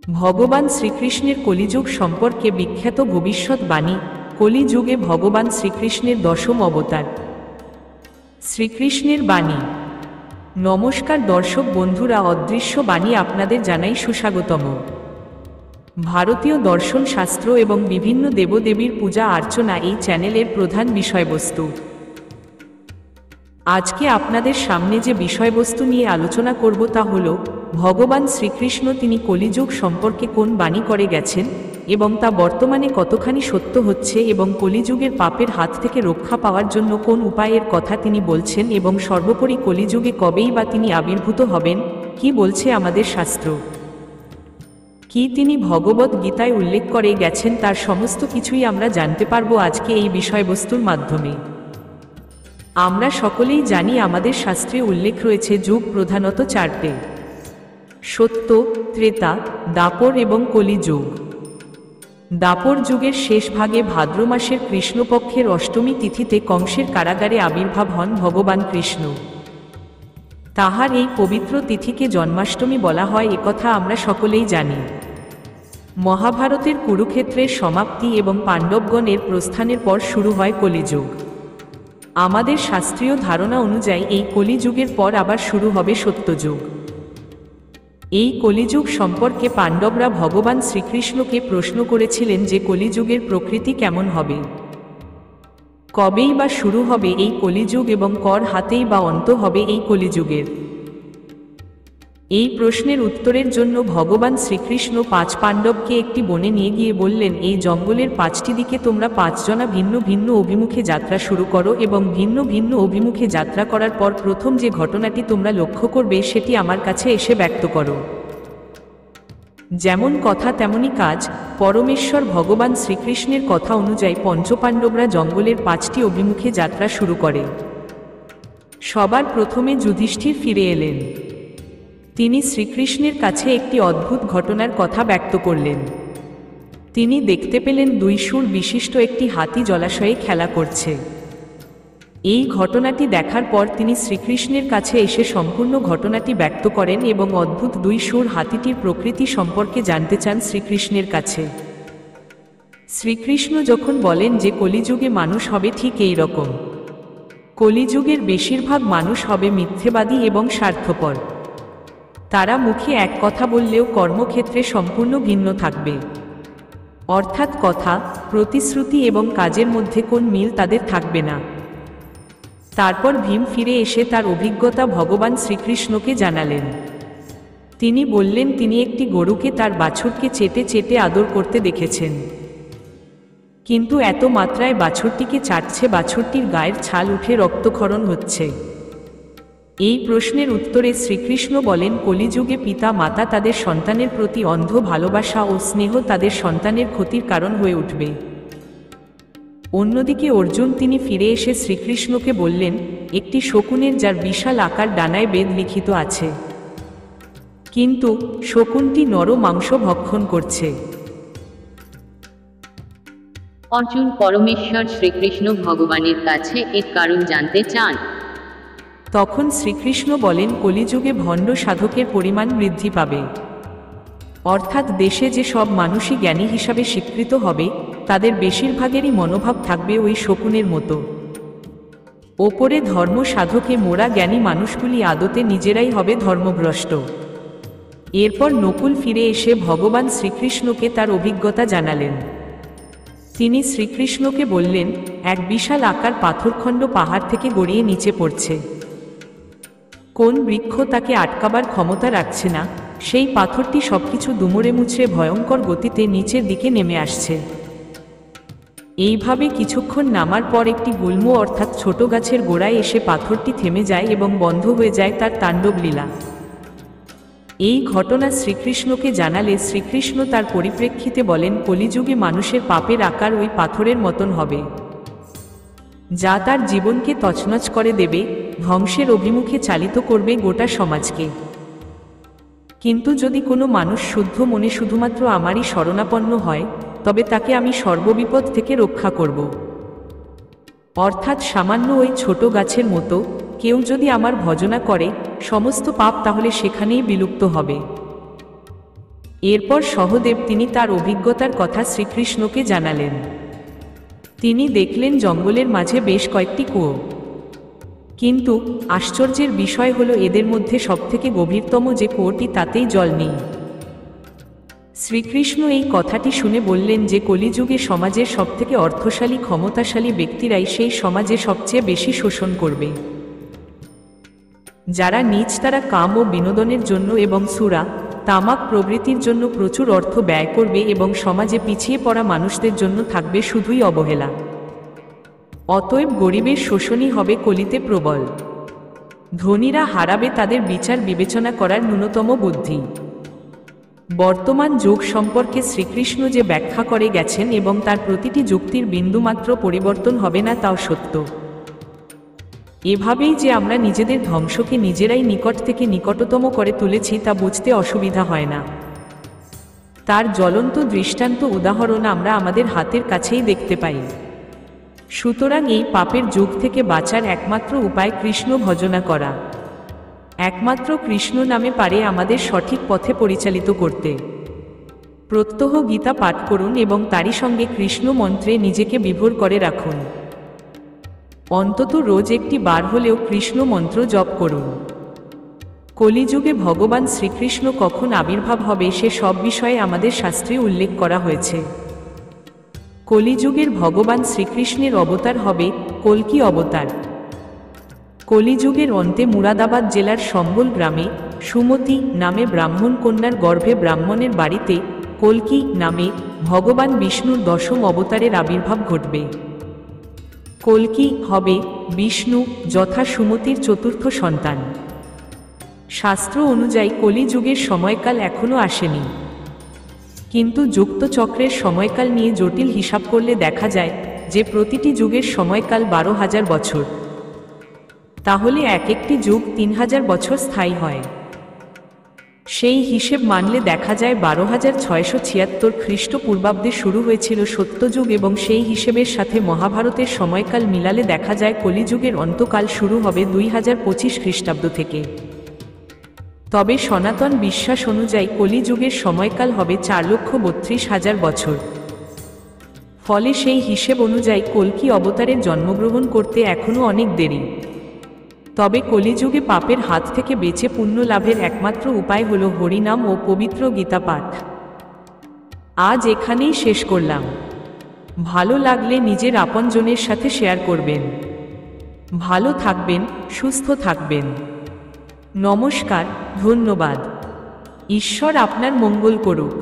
ভগবান শ্রীকৃষ্ণের কলিযুগ সম্পর্কে বিখ্যাত ভবিষ্যৎবাণী। কলিযুগে ভগবান শ্রীকৃষ্ণের দশম অবতার। শ্রীকৃষ্ণের বাণী। নমস্কার দর্শক বন্ধুরা, অদৃশ্য বাণী আপনাদের জানাই সুস্বাগতম। ভারতীয় দর্শন শাস্ত্র এবং বিভিন্ন দেবদেবীর পূজা অর্চনা এই চ্যানেলের প্রধান বিষয়বস্তু। আজকে আপনাদের সামনে যে বিষয়বস্তু নিয়ে আলোচনা করব তা হল ভগবান শ্রীকৃষ্ণ তিনি কলিযুগ সম্পর্কে কোন বাণী করে গেছেন এবং তা বর্তমানে কতখানি সত্য হচ্ছে, এবং কলিযুগের পাপের হাত থেকে রক্ষা পাওয়ার জন্য কোন উপায়ের কথা তিনি বলছেন, এবং সর্বোপরি কলিযুগে কবেই বা তিনি আবির্ভূত হবেন, কি বলছে আমাদের শাস্ত্র, কি তিনি ভগবদ গীতায় উল্লেখ করে গেছেন, তার সমস্ত কিছুই আমরা জানতে পারবো আজকে এই বিষয়বস্তুর মাধ্যমে। আমরা সকলেই জানি আমাদের শাস্ত্রে উল্লেখ রয়েছে যুগ প্রধানত চারটে: সত্য, ত্রেতা, দ্বাপর এবং কলিযুগ। দ্বাপর যুগের শেষ ভাগে ভাদ্র মাসের কৃষ্ণপক্ষের অষ্টমী তিথিতে কংসের কারাগারে আবির্ভাব হন ভগবান কৃষ্ণ। তাহার এই পবিত্র তিথিকে জন্মাষ্টমী বলা হয়, একথা আমরা সকলেই জানি। মহাভারতের কুরুক্ষেত্রের সমাপ্তি এবং পাণ্ডবগণের প্রস্থানের পর শুরু হয় কলিযুগ। আমাদের শাস্ত্রীয় ধারণা অনুযায়ী এই কলিযুগের পর আবার শুরু হবে সত্যযুগ। এই কলিযুগ সম্পর্কে পাণ্ডবরা ভগবান শ্রীকৃষ্ণকে প্রশ্ন করেছিলেন যে কলিযুগের প্রকৃতি কেমন হবে, কবেই বা শুরু হবে এই কলিযুগ, এবং কর হাতেই বা অন্ত হবে এই কলিযুগের। এই প্রশ্নের উত্তরের জন্য ভগবান শ্রীকৃষ্ণ 5 পাণ্ডবকে একটি বনে নিয়ে গিয়ে বললেন, এই জঙ্গলের 5টি দিকে তোমরা 5 জনা ভিন্ন ভিন্ন অভিমুখে যাত্রা শুরু করো, এবং ভিন্ন ভিন্ন অভিমুখে যাত্রা করার পর প্রথম যে ঘটনাটি তোমরা লক্ষ্য করবে সেটি আমার কাছে এসে ব্যক্ত করো। যেমন কথা তেমনি কাজ। পরমেশ্বর ভগবান শ্রীকৃষ্ণের কথা অনুযায়ী পঞ্চপাণ্ডবরা জঙ্গলের 5টি অভিমুখে যাত্রা শুরু করে। সবার প্রথমে যুধিষ্ঠির ফিরে এলেন। তিনি শ্রীকৃষ্ণের কাছে একটি অদ্ভুত ঘটনার কথা ব্যক্ত করলেন। তিনি দেখতে পেলেন 2 শুঁড় বিশিষ্ট একটি হাতি জলাশয়ে খেলা করছে। এই ঘটনাটি দেখার পর তিনি শ্রীকৃষ্ণের কাছে এসে সম্পূর্ণ ঘটনাটি ব্যক্ত করেন এবং অদ্ভুত 2 শুঁড় হাতিটির প্রকৃতি সম্পর্কে জানতে চান শ্রীকৃষ্ণের কাছে। শ্রীকৃষ্ণ যখন বলেন যে কলিযুগে মানুষ হবে ঠিক এই রকম। কলিযুগের বেশিরভাগ মানুষ হবে মিথ্যেবাদী এবং স্বার্থপর। তারা মুখে এক কথা বললেও কর্মক্ষেত্রে সম্পূর্ণ ভিন্ন থাকবে, অর্থাৎ কথা, প্রতিশ্রুতি এবং কাজের মধ্যে কোন মিল তাদের থাকবে না। তারপর ভীম ফিরে এসে তার অভিজ্ঞতা ভগবান শ্রীকৃষ্ণকে জানালেন। তিনি বললেন তিনি একটি গরুকে তার বাছুরকে চেটে চেটে আদর করতে দেখেছেন, কিন্তু এত মাত্রায় বাছুরটিকে চাটছে বাছুরটির গায়ের ছাল উঠে রক্তক্ষরণ হচ্ছে। এই প্রশ্নের উত্তরে শ্রীকৃষ্ণ বলেন, কলিযুগে পিতা মাতা তাদের সন্তানের প্রতি অন্ধ ভালোবাসা ও স্নেহ তাদের সন্তানের ক্ষতির কারণ হয়ে উঠবে। অন্যদিকে অর্জুন তিনি ফিরে এসে শ্রীকৃষ্ণকে বললেন, একটি শকুনের যার বিশাল আকার ডানায় বেদ লিখিত আছে, কিন্তু শকুনটি নর মাংস ভক্ষণ করছে। অর্জুন পরমেশ্বর শ্রীকৃষ্ণ ভগবানের কাছে এর কারণ জানতে চান। তখন শ্রীকৃষ্ণ বলেন, কলিযুগে ভণ্ড সাধকের পরিমাণ বৃদ্ধি পাবে, অর্থাৎ দেশে যে সব মানুষই জ্ঞানী হিসাবে স্বীকৃত হবে তাদের বেশিরভাগেরই মনোভাব থাকবে ওই শকুনের মতো। ওপরে ধর্ম সাধকে মোরা জ্ঞানী মানুষগুলি আদতে নিজেরাই হবে ধর্মভ্রষ্ট। এরপর নকুল ফিরে এসে ভগবান শ্রীকৃষ্ণকে তার অভিজ্ঞতা জানালেন। তিনি শ্রীকৃষ্ণকে বললেন, এক বিশাল আকার পাথরখণ্ড পাহাড় থেকে গড়িয়ে নিচে পড়ছে। কোন বৃক্ষ তাকে আটকাবার ক্ষমতা রাখছে না, সেই পাথরটি সবকিছু দুমড়ে মুচড়ে ভয়ঙ্কর গতিতে নিচের দিকে নেমে আসছে। এইভাবে কিছুক্ষণ নামার পর একটি গুল্ম অর্থাৎ ছোট গাছের গোড়ায় এসে পাথরটি থেমে যায় এবং বন্ধ হয়ে যায় তার তাণ্ডব লীলা। এই ঘটনা শ্রীকৃষ্ণকে জানালে শ্রীকৃষ্ণ তার পরিপ্রেক্ষিতে বলেন, কলিযুগে মানুষের পাপের আকার ওই পাথরের মতন হবে, যা তার জীবনকে তছনছ করে দেবে, ধ্বংসের অভিমুখে চালিত করবে গোটা সমাজকে। কিন্তু যদি কোনো মানুষ শুদ্ধ মনে শুধুমাত্র আমারই শরণাপন্ন হয়, তবে তাকে আমি সর্ববিপদ থেকে রক্ষা করব। অর্থাৎ সামান্য ওই ছোট গাছের মতো কেউ যদি আমার ভজনা করে সমস্ত পাপ তাহলে সেখানেই বিলুপ্ত হবে। এরপর সহদেব তিনি তার অভিজ্ঞতার কথা শ্রীকৃষ্ণকে জানালেন। তিনি দেখলেন জঙ্গলের মাঝে বেশ কয়েকটি কুয়ো, কিন্তু আশ্চর্যের বিষয় হলো এদের মধ্যে সবথেকে গভীরতম যে কুয়োটি তাতেই জল নেই। শ্রীকৃষ্ণ এই কথাটি শুনে বললেন যে কলিযুগে সমাজের সবথেকে অর্থশালী ক্ষমতাশালী ব্যক্তিরাই সেই সমাজে সবচেয়ে বেশি শোষণ করবে। যারা নীচ তারা কাম ও বিনোদনের জন্য এবং সুরা তামাক প্রভৃতির জন্য প্রচুর অর্থ ব্যয় করবে এবং সমাজে পিছিয়ে পড়া মানুষদের জন্য থাকবে শুধুই অবহেলা। অতএব গরিবের শোষণই হবে কলিতে প্রবল। ধনীরা হারাবে তাদের বিচার বিবেচনা করার ন্যূনতম বুদ্ধি। বর্তমান যুগ সম্পর্কে শ্রীকৃষ্ণ যে ব্যাখ্যা করে গেছেন এবং তার প্রতিটি যুক্তির বিন্দুমাত্র পরিবর্তন হবে না তাও সত্য। এভাবেই যে আমরা নিজেদের ধ্বংসকে নিজেরাই নিকট থেকে নিকটতম করে তুলেছি তা বুঝতে অসুবিধা হয় না। তার জ্বলন্ত দৃষ্টান্ত উদাহরণ আমরা আমাদের হাতের কাছেই দেখতে পাই। সুতরাং এই পাপের যুগ থেকে বাঁচার একমাত্র উপায় কৃষ্ণ ভজনা করা। একমাত্র কৃষ্ণ নামে পারে আমাদের সঠিক পথে পরিচালিত করতে। প্রত্যহ গীতা পাঠ করুন এবং তারই সঙ্গে কৃষ্ণ মন্ত্রে নিজেকে বিভোর করে রাখুন। অন্তত রোজ একটি বার হলেও কৃষ্ণ মন্ত্র জপ করুন। কলিযুগে ভগবান শ্রীকৃষ্ণ কখন আবির্ভাব হবে সে সব বিষয়ে আমাদের শাস্ত্রে উল্লেখ করা হয়েছে। কলিযুগের ভগবান শ্রীকৃষ্ণের অবতার হবে কল্কি অবতার। কলিযুগের অন্তে মুরাদাবাদ জেলার সম্বল গ্রামে সুমতি নামে ব্রাহ্মণ কন্যার গর্ভে ব্রাহ্মণের বাড়িতে কল্কি নামে ভগবান বিষ্ণুর দশম অবতারের আবির্ভাব ঘটবে। কল্কি হবে বিষ্ণু যথা সুমতির চতুর্থ সন্তান। শাস্ত্র অনুযায়ী কলিযুগের সময়কাল এখনও আসেনি, কিন্তু যুক্তচক্রের সময়কাল নিয়ে জটিল হিসাব করলে দেখা যায় যে প্রতিটি যুগের সময়কাল 12,000 বছর। তাহলে এক একটি যুগ 3,000 বছর স্থায়ী হয়। সেই হিসেব মানলে দেখা যায় 12,676 খ্রিস্টপূর্বাব্দে শুরু হয়েছিল সত্যযুগ এবং সেই হিসেবের সাথে মহাভারতের সময়কাল মিলালে দেখা যায় কলিযুগের অন্তকাল শুরু হবে 2025 খ্রিস্টাব্দ থেকে। তবে সনাতন বিশ্বাস অনুযায়ী কলিযুগের সময়কাল হবে 4,32,000 বছর। ফলে সেই হিসেব অনুযায়ী কল্কি অবতারের জন্মগ্রহণ করতে এখনও অনেক দেরি। তবে কলিযুগে পাপের হাত থেকে বেঁচে পুণ্য লাভের একমাত্র উপায় হল হরিনাম ও পবিত্র গীতা পাঠ। আজ এখানেই শেষ করলাম। ভালো লাগলে নিজের আপনজনের সাথে শেয়ার করবেন। ভালো থাকবেন, সুস্থ থাকবেন। নমস্কার, ধন্যবাদ। ঈশ্বর আপনার মঙ্গল করুক।